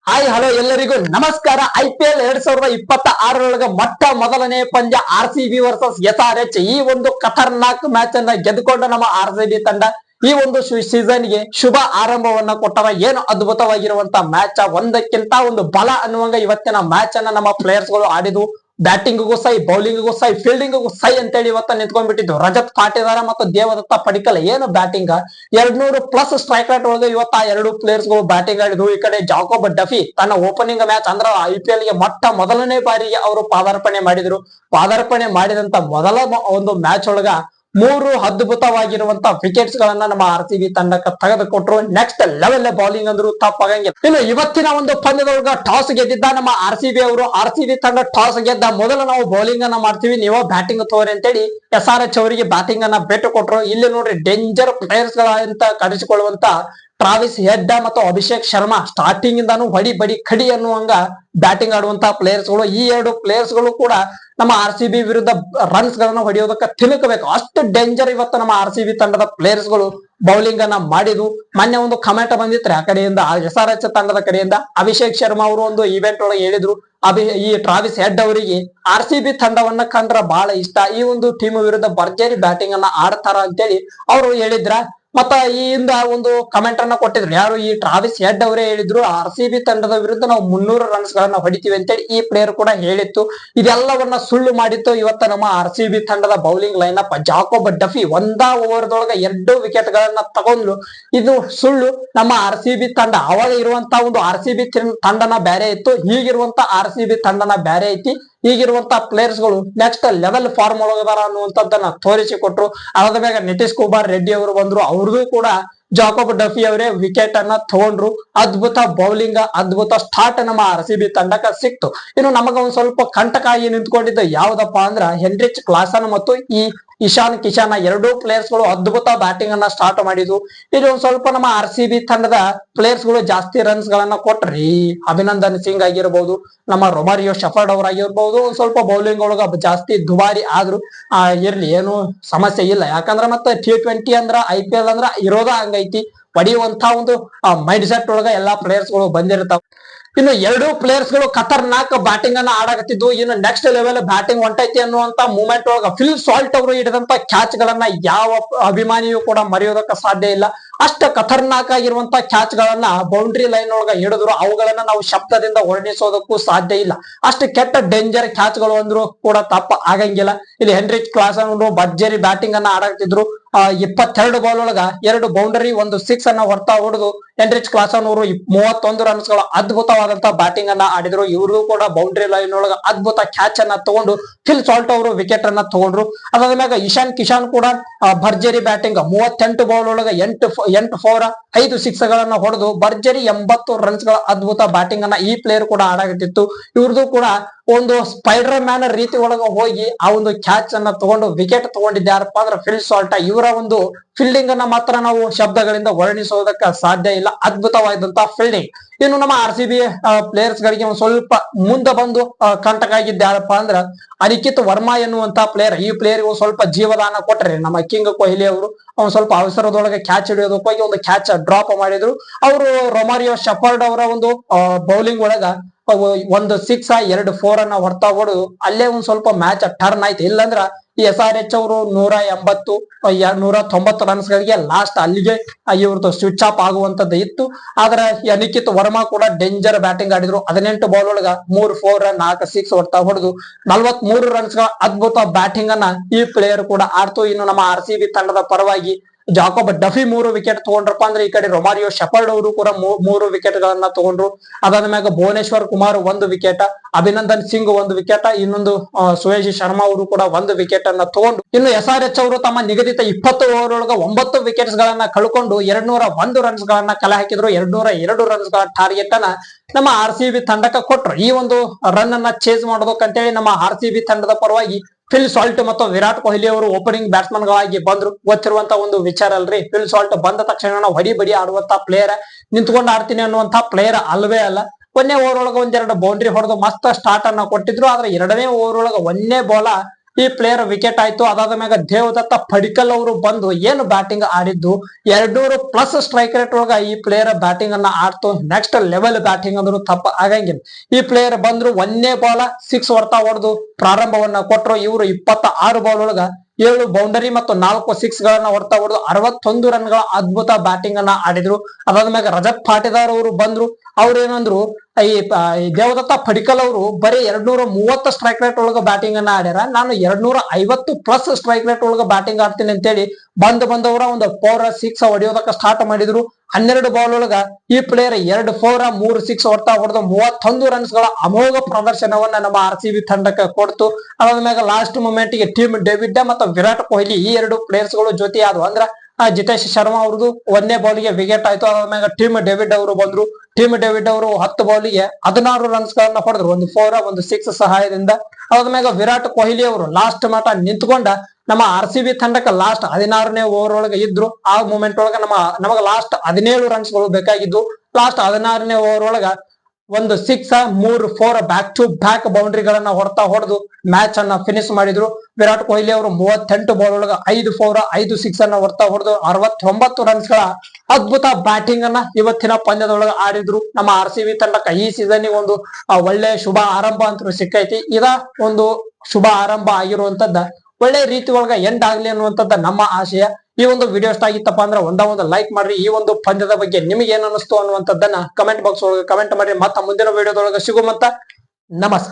Hi hello ಎಲ್ಲರಿಗೂ ನಮಸ್ಕಾರ. IPL 2026 ಮೊಟ್ಟ ಮೊದಲನೇ ಪಂದ್ಯ RCB ವರ್ಸಸ್ SRH. ಈ ಒಂದು ಖತರ್ನಾಕ್ ಮ್ಯಾಚ್ ಅನ್ನ ಗೆದ್ದುಕೊಂಡ ನಮ್ಮ RCB ತಂಡ ಈ ಒಂದು ಸೀಸನ್ ಗೆ ಶುಭ ಆರಂಭವನ್ನ ಕೊಟ್ಟವ. ಏನು ಅದ್ಭುತವಾಗಿರುವಂತ ಮ್ಯಾಚ್, ಒಂದಕ್ಕಿಂತ ಒಂದು ಬಲ ಅನ್ನುವಂಗ ಇವತ್ತಿನ ಮ್ಯಾಚ್ ಅನ್ನ ನಮ್ಮ ಪ್ಲೇಯರ್ಸ್ ಗಳು ಆಡಿದ್ವು. ಬ್ಯಾಟಿಂಗ್ಗೂ ಸೈ, ಬೌಲಿಂಗ್ಗೂ ಸೈ, ಫೀಲ್ಡಿಂಗ್ಗೂ ಸೈ ಅಂತೇಳಿ ಇವತ್ತ ನಿಂತ್ಕೊಂಡ್ಬಿಟ್ಟಿದ್ದು. ರಜತ್ ಪಾಟಿದಾರ ಮತ್ತು ದೇವದತ್ತ ಪಡಿಕಲ್ ಏನು ಬ್ಯಾಟಿಂಗ್, 200+ ಸ್ಟ್ರೈಕ್ ರೇಟ್ ಒಳಗೆ ಇವತ್ತ ಆ ಎರಡು ಪ್ಲೇಯರ್ಸ್ ಗಳು ಬ್ಯಾಟಿಂಗ್ ಆಡಿದ್ರು. ಈ ಕಡೆ ಜಾಕೋಬ್ ಡಫಿ ತನ್ನ ಓಪನಿಂಗ್ ಮ್ಯಾಚ್ ಅಂದ್ರ IPL ಗೆ ಮೊದಲನೇ ಬಾರಿಗೆ ಅವರು ಪಾದಾರ್ಪಣೆ ಮಾಡಿದ್ರು. ಪಾದಾರ್ಪಣೆ ಮಾಡಿದಂತ ಮೊದಲ ಒಂದು ಮ್ಯಾಚ್ ಒಳಗ 3 ಅದ್ಭುತವಾಗಿರುವಂತ ವಿಕೆಟ್ಸ್ ಗಳನ್ನ ನಮ್ಮ RCB ತಂಡಕ್ಕೆ ತೆಗೆದುಕೊಟ್ರು. ನೆಕ್ಸ್ಟ್ ಲೆವೆಲ್ ಬೌಲಿಂಗ್ ಅಂದ್ರು ತಪ್ಪಾಗಂಗಿಲ್ಲ. ಇನ್ನು ಇವತ್ತಿನ ಒಂದು ಪಂದ್ಯದೊಳಗ ಟಾಸ್ ಗೆದ್ದಿದ್ದ ನಮ್ಮ RCB ಅವರು. RCB ತಂಡ ಟಾಸ್ ಗೆದ್ದ ಮೊದಲು ನಾವು ಬೌಲಿಂಗ್ ಅನ್ನ ಮಾಡ್ತೀವಿ, ನೀವು ಬ್ಯಾಟಿಂಗ್ ತೋರಿ ಅಂತೇಳಿ SRH ಅವರಿಗೆ ಬ್ಯಾಟಿಂಗ್ ಅನ್ನ ಭೇಟಿ ಕೊಟ್ರು. ಇಲ್ಲಿ ನೋಡ್ರಿ, ಡೇಂಜರ್ ಪ್ಲೇಯರ್ಸ್ ಗಳ ಅಂತ ಕರೆಸಿಕೊಳ್ಳುವಂತ ಟ್ರಾವಿಸ್ ಹೆಡ್ ಮತ್ತು ಅಭಿಷೇಕ್ ಶರ್ಮಾ ಸ್ಟಾರ್ಟಿಂಗ್ ಇಂದಾನು ಹೊಡಿ ಬಡಿ ಕಡಿ ಅನ್ನುವಂಗ ಬ್ಯಾಟಿಂಗ್ ಆಡುವಂತಹ ಪ್ಲೇಯರ್ಸ್ ಗಳು. ಈ ಎರಡು ಪ್ಲೇಯರ್ಸ್ ಗಳು ಕೂಡ ನಮ್ಮ RCB ವಿರುದ್ಧ ರನ್ಸ್ ಗಳನ್ನ ಹೊಡೆಯೋದಕ್ಕೆ ತಿಳುಕಬೇಕು. ಅಷ್ಟು ಡೇಂಜರ್ ಇವತ್ತು ನಮ್ಮ RCB ತಂಡದ ಪ್ಲೇಯರ್ಸ್ ಗಳು ಬೌಲಿಂಗ್ ಅನ್ನ ಮಾಡಿದ್ರು. ಮೊನ್ನೆ ಒಂದು ಕಮೆಂಟ್ ಬಂದಿತ್ರಿ ಆ ಕಡೆಯಿಂದ, SRH ತಂಡದ ಕಡೆಯಿಂದ ಅಭಿಷೇಕ್ ಶರ್ಮಾ ಅವರು ಒಂದು ಇವೆಂಟ್ ಒಳಗೆ ಹೇಳಿದ್ರು, ಈ ಟ್ರಾವಿಸ್ ಹೆಡ್ ಅವರಿಗೆ RCB ತಂಡವನ್ನ ಕಂಡ್ರ ಬಹಳ ಇಷ್ಟ, ಈ ಒಂದು ಟೀಮ್ ವಿರುದ್ಧ ಭರ್ಜರಿ ಬ್ಯಾಟಿಂಗ್ ಅನ್ನ ಆಡ್ತಾರ ಅಂತೇಳಿ ಅವರು ಹೇಳಿದ್ರ. ಮತ್ತ ಈ ಹಿಂದ ಒಂದು ಕಮೆಂಟ್ ಅನ್ನ ಕೊಟ್ಟಿದ್ರು, ಯಾರು ಈ ಟ್ರಾವಿಸ್ ಹೆಡ್ ಅವರೇ ಹೇಳಿದ್ರು, RCB ತಂಡದ ವಿರುದ್ಧ ನಾವು 300 ರನ್ಸ್ ಗಳನ್ನ ಹೊಡಿತೀವಿ ಅಂತೇಳಿ ಈ ಪ್ಲೇಯರ್ ಕೂಡ ಹೇಳಿತ್ತು. ಇದೆಲ್ಲವನ್ನ ಸುಳ್ಳು ಮಾಡಿತ್ತು ಇವತ್ತ ನಮ್ಮ RCB ತಂಡದ bowling line up. Jacob Duffy ಒಂದ ಓವರ್ ದೊಳಗ 2 ವಿಕೆಟ್ ಗಳನ್ನ ತಗೊಂಡ್ರು. ಇದು ಸುಳ್ಳು. ನಮ್ಮ RCB ತಂಡ ಅವಾಗ ಇರುವಂತ ಒಂದು RCB ತಂಡನ ಬೇರೆ ಇತ್ತು, ಈಗಿರುವಂತ RCB ತಂಡನ ಬೇರೆ ಐತಿ. ಈಗಿರುವಂತ ಪ್ಲೇಯರ್ಸ್ ಗಳು ನೆಕ್ಸ್ಟ್ ಲೆವೆಲ್ ಫಾರ್ಮ್ ಒಳಗದಾರ ಅನ್ನುವಂಥದ್ದನ್ನ ತೋರಿಸಿಕೊಟ್ರು. ಅದಾದ ಮ್ಯಾಗ ನಿತೀಶ್ ಕುಮಾರ್ ರೆಡ್ಡಿ ಅವರು ಬಂದ್ರು, ಅವ್ರಿಗೂ ಕೂಡ ಜಾಕೋಬ್ ಡಫಿ ಅವರೇ ವಿಕೆಟ್ ಅನ್ನ ತಗೊಂಡ್ರು. ಅದ್ಭುತ ಬೌಲಿಂಗ್, ಅದ್ಭುತ ಸ್ಟಾರ್ಟ್ ನಮ್ಮ RCB ತಂಡಕ್ಕೆ ಸಿಕ್ತು. ಇನ್ನು ನಮಗ ಒಂದ್ ಸ್ವಲ್ಪ ಕಂಟಕ ಆಗಿ ನಿಂತ್ಕೊಂಡಿದ್ದು ಯಾವ್ದಪ್ಪ ಅಂದ್ರ ಹೆನ್ರಿಚ್ ಕ್ಲಾಸನ್ ಮತ್ತು ಈ ಇಶಾನ್ ಕಿಶಾನ್ ಎರಡೂ ಪ್ಲೇಯರ್ಸ್ ಗಳು ಅದ್ಭುತ ಬ್ಯಾಟಿಂಗ್ ಅನ್ನ ಸ್ಟಾರ್ಟ್ ಮಾಡಿದ್ವು. ಇದು ಒಂದ್ ಸ್ವಲ್ಪ ನಮ್ಮ RCB ತಂಡದ ಪ್ಲೇಯರ್ಸ್ ಗಳು ಜಾಸ್ತಿ ರನ್ಸ್ ಗಳನ್ನ ಕೊಟ್ರಿ. ಅಭಿನಂದನ್ ಸಿಂಗ್ ಆಗಿರ್ಬಹುದು, ನಮ್ಮ ರೊಮಾರಿಯೋ ಶಫರ್ಡ್ ಅವರಾಗಿರ್ಬಹುದು, ಒಂದ್ ಸ್ವಲ್ಪ ಬೌಲಿಂಗ್ ಒಳಗ ಜಾಸ್ತಿ ದುಬಾರಿ ಆದ್ರು ಇರ್ಲಿ, ಏನು ಸಮಸ್ಯೆ ಇಲ್ಲ. ಯಾಕಂದ್ರ ಮತ್ತೆ T20 ಅಂದ್ರ IPL ಅಂದ್ರ ಇರೋದ ಹಂಗೈತಿ. ಪಡೆಯುವಂತ ಒಂದು ಮೈಂಡ್ ಸೆಟ್ ಒಳಗ ಎಲ್ಲಾ ಪ್ಲೇಯರ್ಸ್ ಗಳು ಬಂದಿರ್ತಾವ. ಇನ್ನು ಎರಡು ಪ್ಲೇಯರ್ಸ್ ಗಳು ಖತರ್ನಾಕ್ ಬ್ಯಾಟಿಂಗ್ ಅನ್ನ ಆಡಕತ್ತಿದ್ದು. ಇನ್ನು ನೆಕ್ಸ್ಟ್ ಲೆವೆಲ್ ಬ್ಯಾಟಿಂಗ್ ಹೊಂಟೈತಿ ಅನ್ನುವಂತ ಮೂಮೆಂಟ್ ಒಳಗ ಫಿಲ್ ಸಾಲ್ಟ್ ಅವರು ಹಿಡಿದಂತ ಕ್ಯಾಚ್ ಗಳನ್ನ ಯಾವ ಅಭಿಮಾನಿಯು ಕೂಡ ಮರೆಯೋದಕ್ಕೆ ಸಾಧ್ಯ ಇಲ್ಲ. ಅಷ್ಟ ಖತರ್ನಾಕ್ ಆಗಿರುವಂತ ಕ್ಯಾಚ್ ಗಳನ್ನ ಬೌಂಡ್ರಿ ಲೈನ್ ಒಳಗ ಹಿಡಿದ್ರು. ಅವುಗಳನ್ನ ನಾವು ಶಬ್ದದಿಂದ ವರ್ಣಿಸೋದಕ್ಕೂ ಸಾಧ್ಯ ಇಲ್ಲ. ಅಷ್ಟು ಕೆಟ್ಟ ಡೇಂಜರ್ ಕ್ಯಾಚ್ ಗಳು ಅಂದ್ರು ಕೂಡ ತಪ್ಪ ಆಗಂಗಿಲ್ಲ. ಇಲ್ಲಿ ಹೆನ್ರಿಚ್ ಕ್ಲಾಸನ್ ಅವರು ಭರ್ಜರಿ ಬ್ಯಾಟಿಂಗ್ ಅನ್ನ ಆಡಕತ್ತಿದ್ರು. 22 ಬಾಲ್ ಒಳಗ 2 ಬೌಂಡರಿ 1 6 ಅನ್ನ ಹೊರ್ತಾ ಹೊಡೆದು ಹೆನ್ರಿಚ್ ಕ್ಲಾಸನ್ ಅವರು 31 ರನ್ಸ್ ಗಳ ಅದ್ಭುತವಾದಂತ ಬ್ಯಾಟಿಂಗ್ ಅನ್ನ ಆಡಿದ್ರು. ಇವ್ರಿಗೂ ಕೂಡ ಬೌಂಡ್ರಿ ಲೈನ್ ಒಳಗ ಅದ್ಭುತ ಕ್ಯಾಚ್ ಅನ್ನ ತಗೊಂಡು ಫಿಲ್ ಸಾಲ್ಟ್ ಅವರು ವಿಕೆಟ್ ಅನ್ನ ತಗೊಂಡ್ರು. ಅದಾದ್ಮ್ಯಾಗ ಇಶಾನ್ ಕಿಶಾನ್ ಕೂಡ ಭರ್ಜರಿ ಬ್ಯಾಟಿಂಗ್, 38 ಬಾಲ್ ಒಳಗ 8 4 5 6 ಗಳನ್ನ ಹೊಡೆದು ಭರ್ಜರಿ 80 ರನ್ಸ್ ಗಳ ಅದ್ಭುತ ಬ್ಯಾಟಿಂಗ್ ಅನ್ನ ಈ ಪ್ಲೇಯರ್ ಕೂಡ ಆಡಾಕತ್ತಿತ್ತು. ಇವ್ರದ್ದು ಕೂಡ ಒಂದು ಸ್ಪೈಡರ್ ಮ್ಯಾನ್ ರೀತಿ ಒಳಗ ಹೋಗಿ ಆ ಒಂದು ಕ್ಯಾಚ್ ಅನ್ನ ತಗೊಂಡು ವಿಕೆಟ್ ತಗೊಂಡಿದ್ದಾರಪ್ಪ ಅಂದ್ರೆ ಫಿಲ್ ಸಾಲ್ಟ್. ಇವರ ಒಂದು ಫೀಲ್ಡಿಂಗ್ ಅನ್ನ ಮಾತ್ರ ನಾವು ಶಬ್ದಗಳಿಂದ ವರ್ಣಿಸೋದಕ್ಕೆ ಸಾಧ್ಯ ಇಲ್ಲ. ಅದ್ಭುತವಾದಂತಹ ಫೀಲ್ಡಿಂಗ್. ಇನ್ನು ನಮ್ಮ RCB ಪ್ಲೇಯರ್ಸ್ ಗಳಿಗೆ ಒಂದ್ ಸ್ವಲ್ಪ ಮುಂದೆ ಬಂದು ಕಂಟಕ ಆಗಿದ್ದಾರಪ್ಪ ಅಂದ್ರ ಅನಿಕಿತ್ ವರ್ಮಾ ಎನ್ನುವಂತ ಪ್ಲೇಯರ್. ಈ ಪ್ಲೇಯರ್ ಸ್ವಲ್ಪ ಜೀವದಾನ ಕೊಟ್ರೆ ನಮ್ಮ ಕಿಂಗ್ ಕೊಹ್ಲಿ ಅವರು. ಅವ್ನು ಸ್ವಲ್ಪ ಅವಸರದೊಳಗೆ ಕ್ಯಾಚ್ ಹಿಡಿಯೋದಕ್ಕೆ ಹೋಗಿ ಒಂದು ಕ್ಯಾಚ್ ಡ್ರಾಪ್ ಮಾಡಿದ್ರು. ಅವರು ರೊಮಾರಿಯೋ ಶಫರ್ಡ್ ಅವರ ಒಂದು ಬೌಲಿಂಗ್ ಒಳಗ 1 6 2 4 ಅನ್ನ ಹೊರ್ತಾ ಹೊಡೆದು ಅಲ್ಲೇ ಒಂದ್ ಸ್ವಲ್ಪ ಮ್ಯಾಚ್ ಟರ್ನ್ ಆಯ್ತು. ಇಲ್ಲಂದ್ರ ಈ SRH ಅವರು 180 190 ರನ್ಸ್ ಗಳಿಗೆ ಲಾಸ್ಟ್ ಅಲ್ಲಿಗೆ ಇವ್ರದ್ದು ಸ್ವಿಚ್ ಆಫ್ ಆಗುವಂತದ್ದು ಇತ್ತು. ಆದ್ರೆ ಅನಿಕಿತ್ ವರ್ಮಾ ಕೂಡ ಡೇಂಜರ್ ಬ್ಯಾಟಿಂಗ್ ಆಡಿದ್ರು. 18 ಬಾಲ್ ಒಳಗ 3 4 4 6 ಹೊಡ್ತಾ ಹೊಡೆದು 43 ರನ್ಸ್ ಗಳ ಅದ್ಭುತ ಬ್ಯಾಟಿಂಗ್ ಅನ್ನ ಈ ಪ್ಲೇಯರ್ ಕೂಡ ಆಡ್ತು. ಇನ್ನು ನಮ್ಮ RCB ತಂಡದ ಪರವಾಗಿ ಜಾಕೋಬ್ ಡಫಿ 3 ವಿಕೆಟ್ ತಗೊಂಡ್ರಪ್ಪ ಅಂದ್ರೆ ಈ ಕಡೆ ರೊಮಾರಿಯೋ ಶಫರ್ಡ್ ಅವರು ಕೂಡ 3 ವಿಕೆಟ್ ಗಳನ್ನ ತಗೊಂಡ್ರು. ಅದಾದ್ಮ್ಯಾಗ ಭುವನೇಶ್ವರ್ ಕುಮಾರ್ 1 ವಿಕೆಟ್, ಅಭಿನಂದನ್ ಸಿಂಗ್ 1 ವಿಕೆಟ್, ಇನ್ನೊಂದು ಸುಯೇಶ್ ಶರ್ಮಾ ಅವರು ಕೂಡ 1 ವಿಕೆಟ್ ಅನ್ನ ತಗೊಂಡು ಇನ್ನು SRH ಅವರು ತಮ್ಮ ನಿಗದಿತ 20 ಓವರ್ ಒಳಗ 9 ವಿಕೆಟ್ಸ್ ಗಳನ್ನ ಕಳ್ಕೊಂಡು 201 ರನ್ಸ್ ಗಳನ್ನ ಕಲೆ ಹಾಕಿದ್ರು. 202 ರನ್ಸ್ ಗಳ ಟಾರ್ಗೆಟ್ ಅನ್ನ ನಮ್ಮ RCB ತಂಡಕ್ಕೆ ಕೊಟ್ರು. ಈ ಒಂದು ರನ್ ಅನ್ನ ಚೇಸ್ ಮಾಡೋದಕ್ಕಂತೇಳಿ ನಮ್ಮ RCB ತಂಡದ ಪರವಾಗಿ ಫಿಲ್ ಸಾಲ್ಟ್ ಮತ್ತು ವಿರಾಟ್ ಕೊಹ್ಲಿ ಅವರು ಓಪನಿಂಗ್ ಬ್ಯಾಟ್ಸ್ಮನ್ ಗಳಾಗಿ ಬಂದ್ರು. ಗೊತ್ತಿರುವಂತ ಒಂದು ವಿಚಾರ ಅಲ್ರಿ. ಫಿಲ್ ಸಾಲ್ಟ್ ಬಂದ ತಕ್ಷಣ ಹೊಡಿ ಬಡಿ ಆಡುವಂತ ಪ್ಲೇಯರ್, ನಿಂತ್ಕೊಂಡು ಆಡ್ತೀನಿ ಅನ್ನುವಂತ ಪ್ಲೇಯರ್ ಅಲ್ವೇ ಅಲ್ಲ. 1ನೇ ಓವರ್ ಒಳಗ 1-2 ಬೌಂಡ್ರಿ ಹೊಡೆದು ಮಸ್ತ್ ಸ್ಟಾರ್ಟ್ ಅನ್ನ ಕೊಟ್ಟಿದ್ರು. ಆದ್ರೆ 2ನೇ ಓವರ್ ಒಳಗ 1ನೇ ಬಾಲ ಈ ಪ್ಲೇಯರ್ ವಿಕೆಟ್ ಆಯ್ತು. ಅದಾದ ಮ್ಯಾಗ ದೇವದತ್ತ ಪಡಿಕಲ್ ಅವರು ಬಂದು ಏನು ಬ್ಯಾಟಿಂಗ್ ಆಡಿದ್ದು 200+ ಸ್ಟ್ರೈಕ್ ರೇಟ್ ಒಳಗ ಈ ಪ್ಲೇಯರ್ ಬ್ಯಾಟಿಂಗ್ ಅನ್ನ ಆಡ್ತು. ನೆಕ್ಸ್ಟ್ ಲೆವೆಲ್ ಬ್ಯಾಟಿಂಗ್ ಅಂದ್ರು ತಪ್ಪ ಆಗಂಗಿಲ್ಲ. ಈ ಪ್ಲೇಯರ್ ಬಂದ್ರು ಒಂದೇ ಬಾಲ 6 ಹೊಡೆದು ಪ್ರಾರಂಭವನ್ನ ಕೊಟ್ಟರು. ಇವರು 26 ಬಾಲ್ ಒಳಗ 7 ಬೌಂಡರಿ ಮತ್ತು 4 ಸಿಕ್ಸ್ ಗಳನ್ನ ಹೊಡೆದು 61 ರನ್ಗಳ ಅದ್ಭುತ ಬ್ಯಾಟಿಂಗ್ ಅನ್ನ ಆಡಿದ್ರು. ಅದಾದ್ಮ್ಯಾಗ ರಜತ್ ಪಾಟಿದಾರ್ ಅವರು ಬಂದ್ರು. ಅವ್ರೇನಂದ್ರು ಈ ದೇವದತ್ತ ಪಡಿಕಲ್ ಅವರು ಬರೀ 230 ಸ್ಟ್ರೈಕ್ ರೇಟ್ ಒಳಗ ಬ್ಯಾಟಿಂಗ್ ಅನ್ನ ಆಡ್ಯಾರ, ನಾನು 250+ ಸ್ಟ್ರೈಕ್ ರೇಟ್ ಒಳಗ ಬ್ಯಾಟಿಂಗ್ ಆಡ್ತೀನಿ ಅಂತೇಳಿ ಬಂದವರ ಒಂದು 4 6 ಹೊಡೆಯೋದಕ್ಕ ಸ್ಟಾರ್ಟ್ ಮಾಡಿದ್ರು. 12 ಬಾಲ್ ಒಳಗ ಈ ಪ್ಲೇಯರ್ 2 4 3 6 ಹೊಡೆದು 31 ರನ್ಸ್ ಗಳ ಅಮೋಘ ಪ್ರದರ್ಶನವನ್ನ ನಮ್ಮ RCB ತಂಡಕ್ಕೆ ಕೊಡ್ತು. ಅದಾದ್ಮ್ಯಾಗ ಲಾಸ್ಟ್ ಮೂಮೆಂಟ್ ಗೆ ಟೀಮ್ ಡೇವಿಡ್ ಮತ್ತು ವಿರಾಟ್ ಕೊಹ್ಲಿ ಈ 2 ಪ್ಲೇಯರ್ಸ್ ಗಳು ಜೊತೆ ಆದ್ವು. ಅಂದ್ರ ಜಿತೇಶ್ ಶರ್ಮಾ ಅವ್ರದ್ದು ಒಂದೇ ಬಾಲ್ಗೆ ವಿಕೆಟ್ ಆಯ್ತು. ಅದಾದ್ಮ್ಯಾಗ ಟೀಮ್ ಡೇವಿಡ್ ಅವರು ಬಂದ್ರು. ಟೀಮ್ ಡೇವಿಡ್ ಅವರು 10 ಬಾಲ್ಗೆ 16 ರನ್ಸ್ ಗಳನ್ನ ಹೊಡೆದ್ರು, 1 4 1 6 ಸಹಾಯದಿಂದ. ಅದಾದ್ಮ್ಯಾಗ ವಿರಾಟ್ ಕೊಹ್ಲಿ ಅವರು ಲಾಸ್ಟ್ ಮಟ ನಿಂತ್ಕೊಂಡ ನಮ್ಮ RCB ತಂಡಕ್ಕೆ ಲಾಸ್ಟ್ 16ನೇ ಓವರ್ ಒಳಗೆ ಇದ್ರು. ಆ ಮೂಮೆಂಟ್ ಒಳಗ ನಮಗ ಲಾಸ್ಟ್ 17 ರನ್ಸ್ ಗಳು ಬೇಕಾಗಿದ್ದು. ಲಾಸ್ಟ್ 16ನೇ ಓವರ್ ಒಳಗ 1 6 3 4 ಬ್ಯಾಕ್ ಟು ಬ್ಯಾಕ್ ಬೌಂಡ್ರಿಗಳನ್ನ ಹೊಡೆದು ಮ್ಯಾಚ್ ಅನ್ನ ಫಿನಿಶ್ ಮಾಡಿದ್ರು. ವಿರಾಟ್ ಕೊಹ್ಲಿ ಅವರು 38 ಬಾಲ್ ಒಳಗ 5 4 5 6 ಅನ್ನ ಹೊಡೆದು 69 ರನ್ಸ್ ಗಳ ಅದ್ಭುತ ಬ್ಯಾಟಿಂಗ್ ಅನ್ನ ಇವತ್ತಿನ ಪಂದ್ಯದೊಳಗ ಆಡಿದ್ರು. ನಮ್ಮ RCB ತಂಡಕ್ಕೆ ಈ ಸೀಸನ್ ಒಂದು ಒಳ್ಳೆ ಶುಭ ಆರಂಭ ಅಂತ ಸಿಕ್ಕೈತಿ. ಇದ ಒಂದು ಶುಭ ಆರಂಭ ಆಗಿರುವಂತದ್ದ ಒಳ್ಳೆ ರೀತಿ ಒಳಗ ಎಂಡ್ ಆಗ್ಲಿ ಅನ್ನುವಂಥದ್ದು ನಮ್ಮ ಆಶಯ. ಈ ಒಂದು ವಿಡಿಯೋ ಇಷ್ಟ ಆಗಿತ್ತಪ್ಪ ಅಂದ್ರೆ ಒಂದು ಲೈಕ್ ಮಾಡ್ರಿ. ಈ ಒಂದು ಪಂದ್ಯದ ಬಗ್ಗೆ ನಿಮಗೆ ಏನ್ ಅನಿಸ್ತು ಅನ್ನುವಂಥದ್ದನ್ನ ಕಮೆಂಟ್ ಬಾಕ್ಸ್ ಒಳಗೆ ಕಮೆಂಟ್ ಮಾಡ್ರಿ. ಮತ್ತ ಮುಂದಿನ ವಿಡಿಯೋದೊಳಗೆ ಸಿಗುಮಂತ ನಮಸ್ಕಾರ.